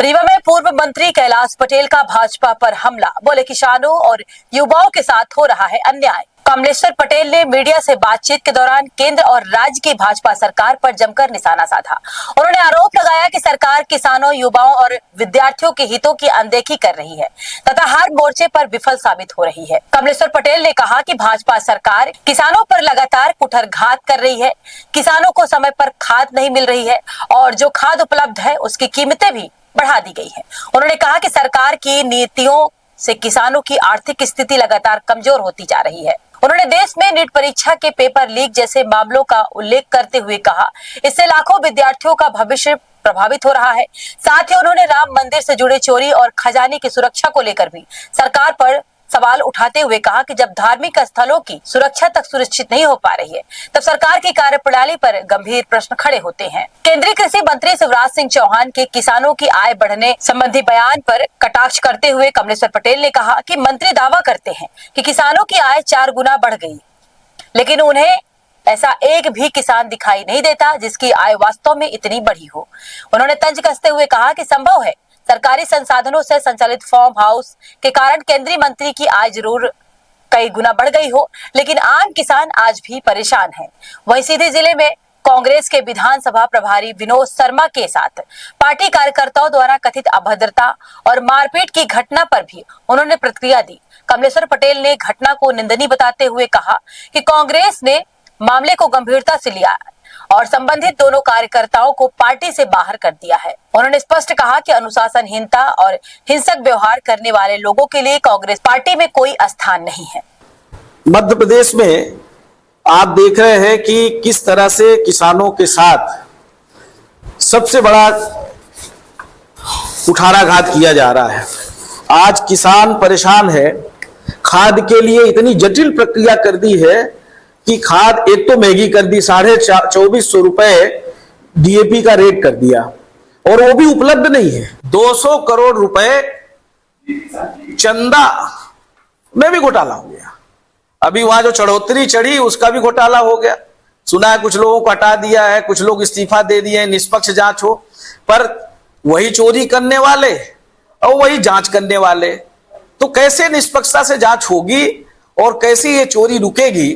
रीवा में पूर्व मंत्री कैलाश पटेल का भाजपा पर हमला, बोले किसानों और युवाओं के साथ हो रहा है अन्याय। कमलेश्वर पटेल ने मीडिया से बातचीत के दौरान केंद्र और राज्य की भाजपा सरकार पर जमकर निशाना साधा। उन्होंने आरोप लगाया कि सरकार किसानों, युवाओं और विद्यार्थियों के हितों की अनदेखी कर रही है तथा हर मोर्चे पर विफल साबित हो रही है। कमलेश्वर पटेल ने कहा कि भाजपा सरकार किसानों पर लगातार कुठारघात कर रही है, किसानों को समय पर खाद नहीं मिल रही है और जो खाद उपलब्ध है उसकी कीमतें भी बढ़ा दी गई है। उन्होंने कहा कि सरकार की नीतियों से किसानों की आर्थिक स्थिति लगातार कमजोर होती जा रही है। उन्होंने देश में नीट परीक्षा के पेपर लीक जैसे मामलों का उल्लेख करते हुए कहा, इससे लाखों विद्यार्थियों का भविष्य प्रभावित हो रहा है। साथ ही उन्होंने राम मंदिर से जुड़े चोरी और खजाने की सुरक्षा को लेकर भी सरकार पर सवाल उठाते हुए कहा कि जब धार्मिक स्थलों की सुरक्षा तक सुनिश्चित नहीं हो पा रही है, तब सरकार की कार्यप्रणाली पर गंभीर प्रश्न खड़े होते हैं। केंद्रीय कृषि मंत्री शिवराज सिंह चौहान के किसानों की आय बढ़ने संबंधी बयान पर कटाक्ष करते हुए कमलेश्वर पटेल ने कहा कि मंत्री दावा करते हैं कि किसानों की आय 4 गुना बढ़ गई, लेकिन उन्हें ऐसा एक भी किसान दिखाई नहीं देता जिसकी आय वास्तव में इतनी बढ़ी हो। उन्होंने तंज कसते हुए कहा कि संभव है सरकारी संसाधनों से संचालित फार्म हाउस के कारण केंद्रीय मंत्री की आय जरूर कई गुना बढ़ गई हो, लेकिन आम किसान आज भी परेशान है। वहीं सीधी जिले में कांग्रेस के विधानसभा प्रभारी विनोद शर्मा के साथ पार्टी कार्यकर्ताओं द्वारा कथित अभद्रता और मारपीट की घटना पर भी उन्होंने प्रतिक्रिया दी। कमलेश्वर पटेल ने घटना को निंदनीय बताते हुए कहा कि कांग्रेस ने मामले को गंभीरता से लिया और संबंधित दोनों कार्यकर्ताओं को पार्टी से बाहर कर दिया है। उन्होंने स्पष्ट कहा कि अनुशासनहीनता और हिंसक व्यवहार करने वाले लोगों के लिए कांग्रेस पार्टी में कोई स्थान नहीं है। मध्य प्रदेश में आप देख रहे हैं कि किस तरह से किसानों के साथ सबसे बड़ा कुठाराघात किया जा रहा है। आज किसान परेशान है, खाद के लिए इतनी जटिल प्रक्रिया कर दी है कि खाद एक तो महंगी कर दी, 2450 रुपए डीएपी का रेट कर दिया और वो भी उपलब्ध नहीं है। 200 करोड़ रुपए चंदा में भी घोटाला हो गया। अभी वहां जो चढ़ोतरी चढ़ी उसका भी घोटाला हो गया। सुना है कुछ लोगों को हटा दिया है, कुछ लोग इस्तीफा दे दिए, निष्पक्ष जांच हो, पर वही चोरी करने वाले और वही जांच करने वाले, तो कैसे निष्पक्षता से जांच होगी और कैसे ये चोरी रुकेगी?